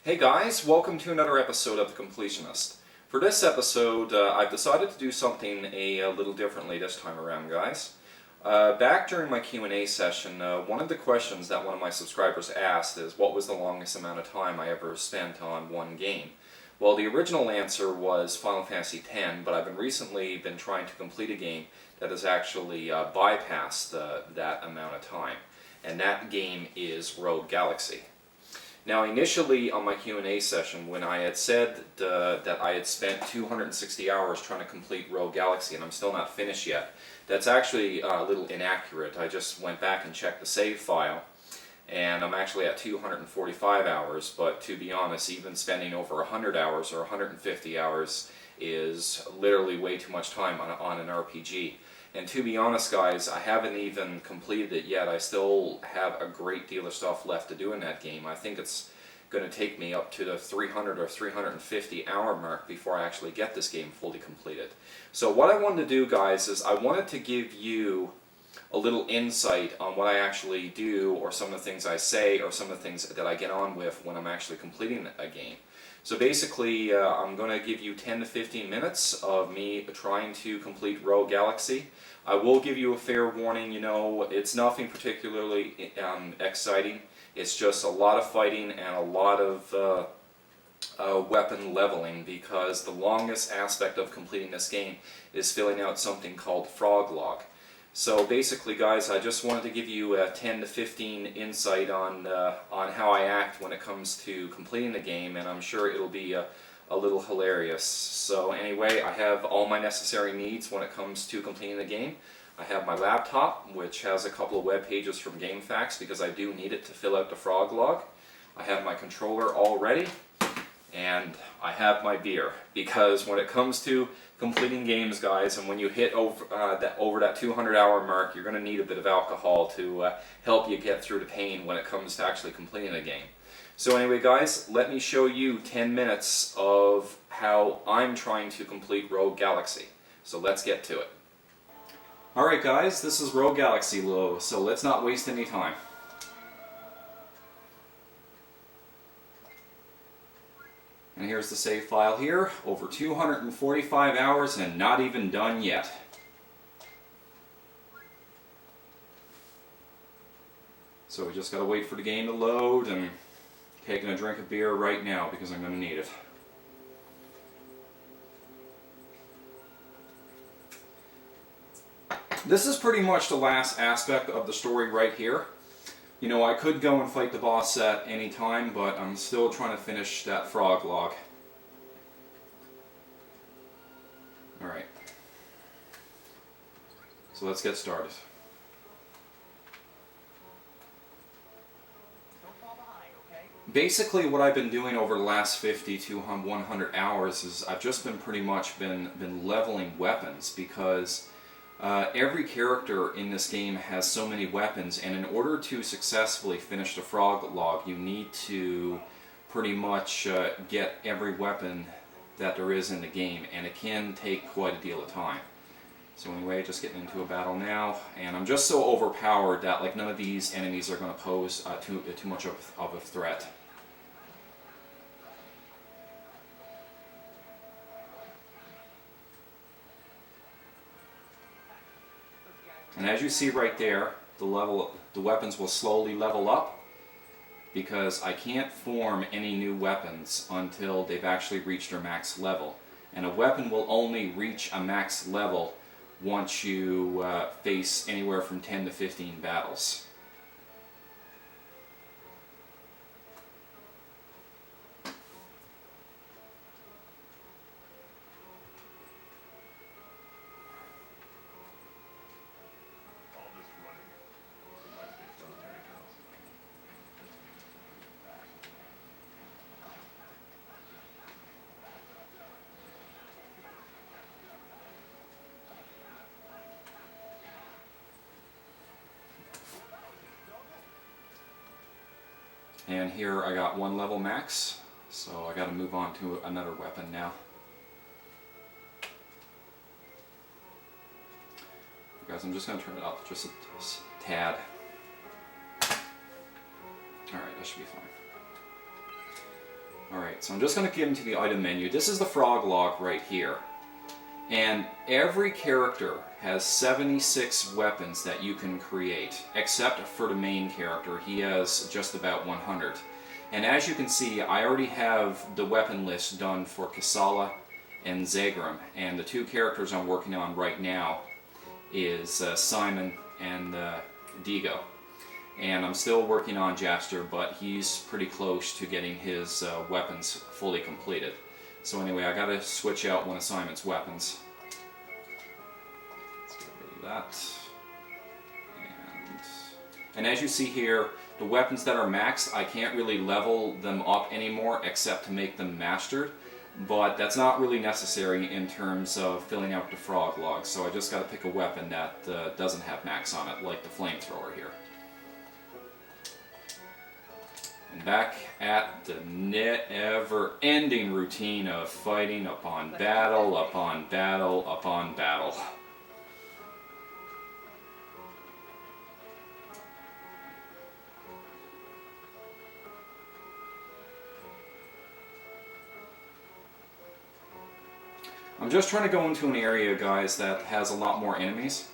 Hey guys, welcome to another episode of The Completionist. For this episode, I've decided to do something a little differently this time around, guys. Back during my Q&A session, one of the questions that one of my subscribers asked is what was the longest amount of time I ever spent on one game? Well, the original answer was Final Fantasy X, but I've recently been trying to complete a game that has actually bypassed that amount of time, and that game is Rogue Galaxy. Now, initially on my Q&A session, when I had said that I had spent 260 hours trying to complete Rogue Galaxy, and I'm still not finished yet, that's actually a little inaccurate. I just went back and checked the save file, and I'm actually at 245 hours, but to be honest, even spending over 100 hours or 150 hours is literally way too much time on an RPG. And to be honest, guys, I haven't even completed it yet. I still have a great deal of stuff left to do in that game. I think it's going to take me up to the 300 or 350 hour mark before I actually get this game fully completed. So what I wanted to do, guys, is I wanted to give you a little insight on what I actually do, or some of the things I say, or some of the things that I get on with when I'm actually completing a game. So basically, I'm going to give you 10 to 15 minutes of me trying to complete Rogue Galaxy. I will give you a fair warning, you know, it's nothing particularly exciting. It's just a lot of fighting and a lot of weapon leveling, because the longest aspect of completing this game is filling out something called Frog Log. So basically, guys, I just wanted to give you a 10 to 15 insight on how I act when it comes to completing the game, and I'm sure it'll be a little hilarious. So anyway, I have all my necessary needs when it comes to completing the game. I have my laptop, which has a couple of web pages from GameFAQs, because I do need it to fill out the Frog Log. I have my controller all ready, and I have my beer, because when it comes to completing games, guys, and when you hit over that 200 hour mark, you're going to need a bit of alcohol to help you get through the pain when it comes to actually completing a game. So anyway, guys, let me show you 10 minutes of how I'm trying to complete Rogue Galaxy. So let's get to it. Alright guys, this is Rogue Galaxy, so let's not waste any time. And here's the save file here, over 245 hours and not even done yet. So we just gotta wait for the game to load, and taking a drink of beer right now because I'm gonna need it. This is pretty much the last aspect of the story right here. You know, I could go and fight the boss at any time, but I'm still trying to finish that Frog Log. Alright. So let's get started. Basically, what I've been doing over the last 50 to 100 hours is I've just pretty much been leveling weapons, because every character in this game has so many weapons, and in order to successfully finish the Frog Log, you need to pretty much get every weapon that there is in the game, and it can take quite a deal of time. So anyway, just getting into a battle now, and I'm just so overpowered that like none of these enemies are going to pose too much of a threat. And as you see right there, the weapons will slowly level up, because I can't form any new weapons until they've actually reached their max level. And a weapon will only reach a max level once you face anywhere from 10 to 15 battles. And here I got one level max, so I got to move on to another weapon now. Guys, I'm just going to turn it up just a tad. Alright, that should be fine. Alright, so I'm just going to get into the item menu. This is the frog log right here. And every character has 76 weapons that you can create, except for the main character. He has just about 100. And as you can see, I already have the weapon list done for Kasala and Zagrim. And the two characters I'm working on right now is Simon and Digo. And I'm still working on Jaster, but he's pretty close to getting his weapons fully completed. So anyway, I gotta switch out one of Simon's weapons. Let's get rid of that. And as you see here, the weapons that are maxed, I can't really level them up anymore except to make them mastered. But that's not really necessary in terms of filling out the frog log. So I just gotta pick a weapon that doesn't have max on it, like the flamethrower here. And back at the never-ending routine of fighting upon battle, upon battle, upon battle. I'm just trying to go into an area, guys, that has a lot more enemies.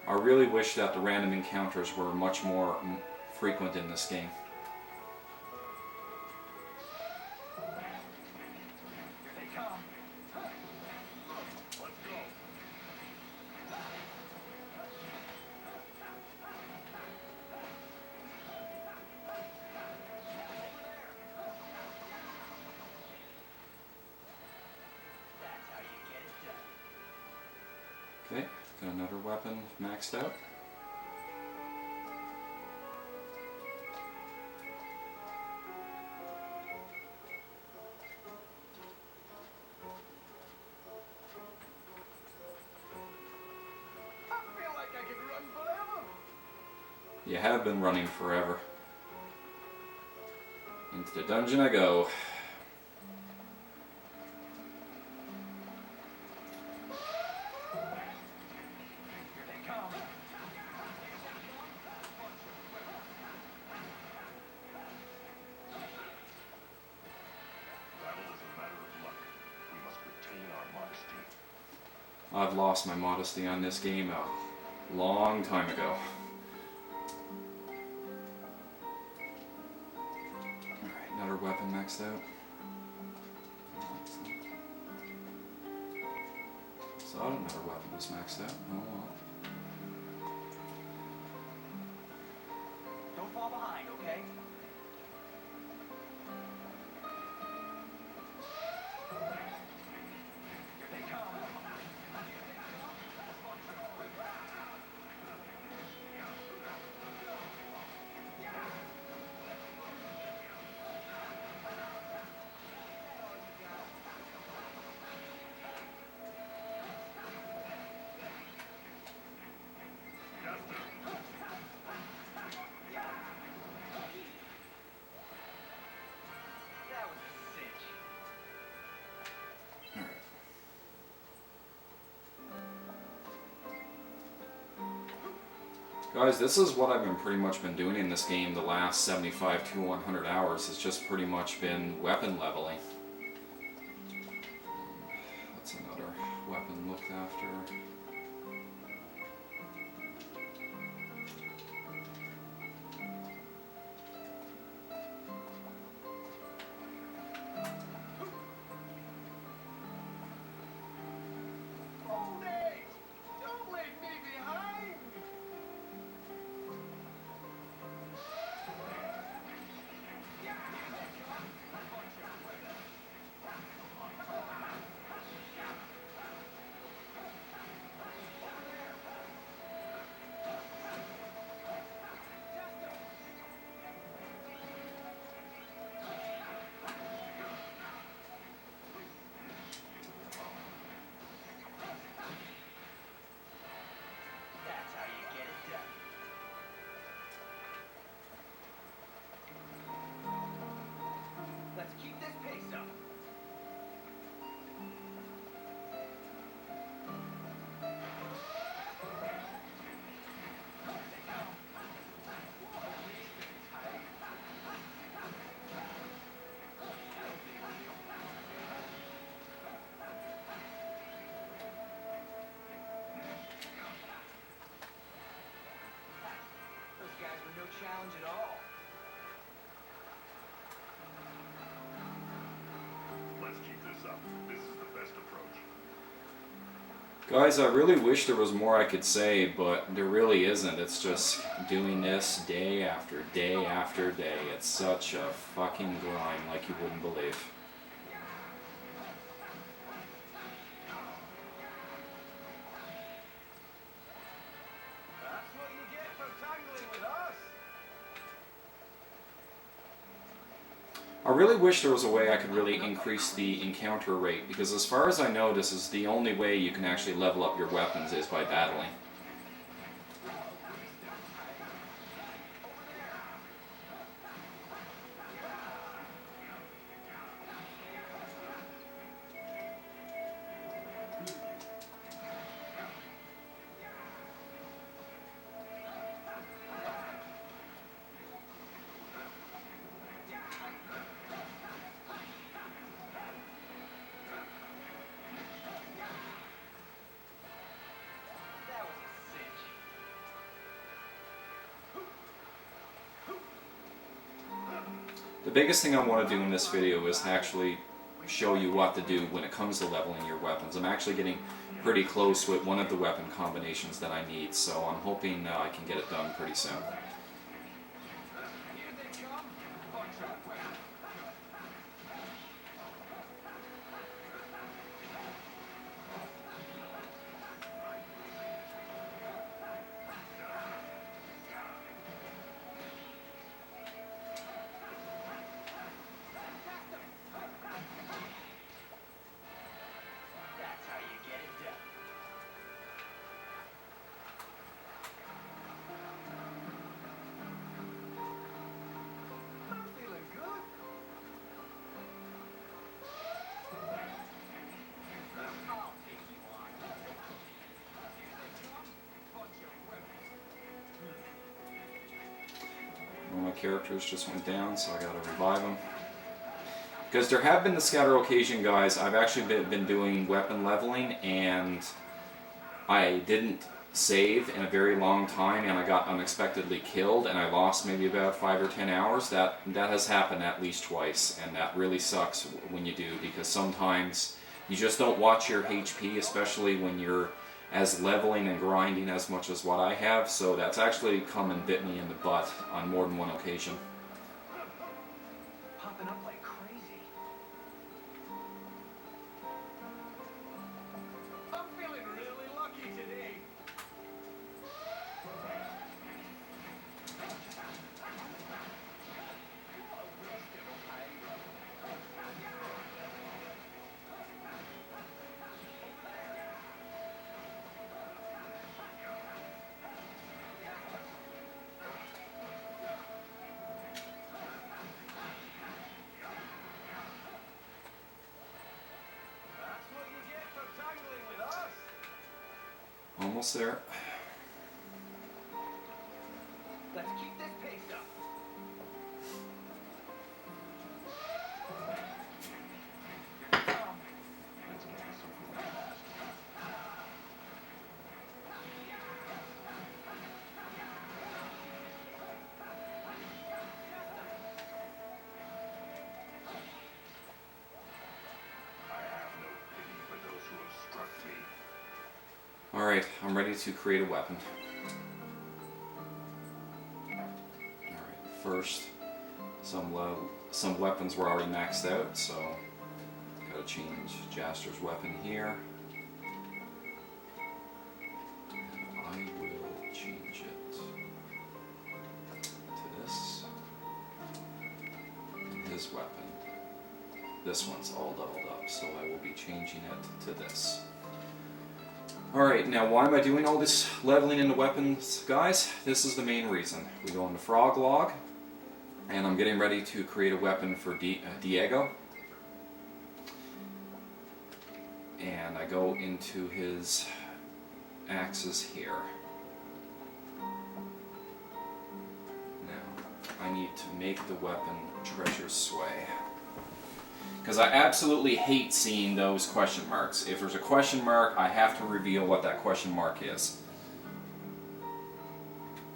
I really wish that the random encounters were much more frequent in this game. Okay, got another weapon maxed out. I feel like I could run forever. You have been running forever. Into the dungeon I go. I've lost my modesty on this game a long time ago. Alright, another weapon maxed out. So another weapon was maxed out. Oh well. Don't fall behind, okay? Here they come. That was a cinch. Guys, this is what I've pretty much been doing in this game the last 75 to 100 hours. It's just pretty much been weapon leveling. That's another weapon looked after. Old age! Don't leave me behind! challenge at all. Let's keep this up. This is the best approach. Guys, I really wish there was more I could say, but there really isn't. It's just doing this day after day after day. It's such a fucking grind like you wouldn't believe. That's what you get for tangling with us. I really wish there was a way I could really increase the encounter rate, because as far as I know, this is the only way you can actually level up your weapons is by battling. That was a cinch. The biggest thing I want to do in this video is actually show you what to do when it comes to leveling your weapons. I'm actually getting pretty close with one of the weapon combinations that I need, so I'm hoping I can get it done pretty soon. Here they come. Buckshot weapon. That's how you get it done. I'm feeling good. I'll take you on. Here they come. Bunch of weapons. One of my characters just went down, so I gotta revive him. Because there have been the scatter occasion, guys, I've actually been doing weapon leveling, and I didn't save in a very long time, and I got unexpectedly killed, and I lost maybe about 5 or 10 hours. That has happened at least twice, and that really sucks when you do, because sometimes you just don't watch your HP, especially when you're as leveling and grinding as much as what I have, so that's actually come and bit me in the butt on more than one occasion. Popping up like crazy. I'm feeling really lucky today. That's what you get for tangling with us. Almost there. Let's keep this pace up. Let's get this over with fast. I have no pity for those who have struck me. Alright, I'm ready to create a weapon. Alright, first, some weapons were already maxed out, so gotta change Jaster's weapon here. I will change it to this. And his weapon. This one's all doubled up, so I will be changing it to this. Alright, now why am I doing all this leveling into weapons, guys? This is the main reason. We go into Frog Log, and I'm getting ready to create a weapon for Diego. And I go into his axes here. Now, I need to make the weapon Treasure Sway. Because I absolutely hate seeing those question marks. If there's a question mark, I have to reveal what that question mark is.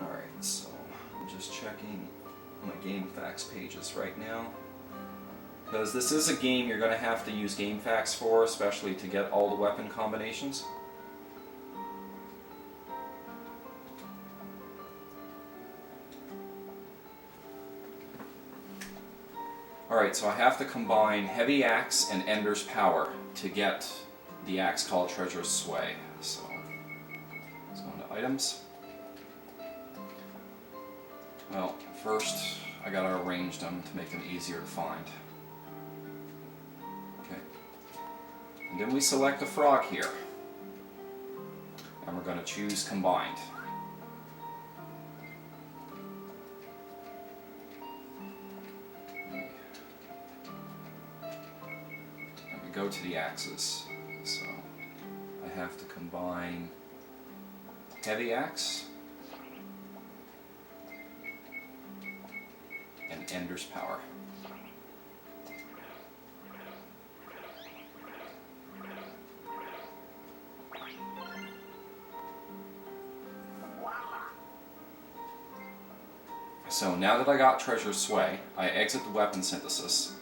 Alright, so I'm just checking my game facts pages right now. Because this is a game you're going to have to use game facts for, especially to get all the weapon combinations. Alright, so I have to combine Heavy Axe and Ender's Power to get the axe called Treasure's Sway. So, let's go into items. Well, first I gotta arrange them to make them easier to find. Okay. And then we select the frog here. And we're going to choose Combined. And we go to the axes. So I have to combine Heavy Axe and Ender's Power. So now that I got Treasure's Sway, I exit the weapon synthesis,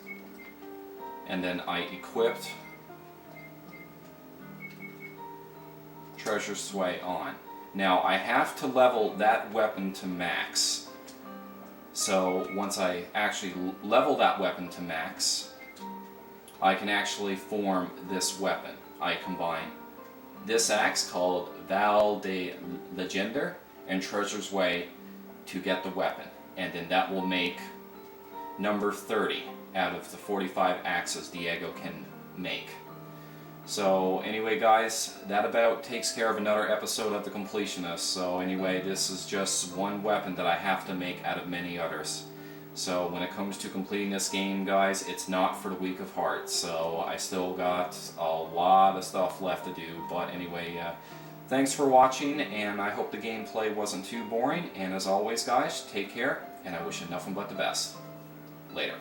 and then I equipped Treasure's Sway on. Now I have to level that weapon to max. So once I actually level that weapon to max, I can actually form this weapon. I combine this axe called Val de Legender and Treasure's Way to get the weapon. And then that will make number 30 out of the 45 axes Diego can make. So anyway guys, that about takes care of another episode of The Completionist. So anyway, this is just one weapon that I have to make out of many others. So when it comes to completing this game guys, it's not for the weak of heart. So I still got a lot of stuff left to do. But anyway, thanks for watching, and I hope the gameplay wasn't too boring. And as always guys, take care, and I wish you nothing but the best. Later.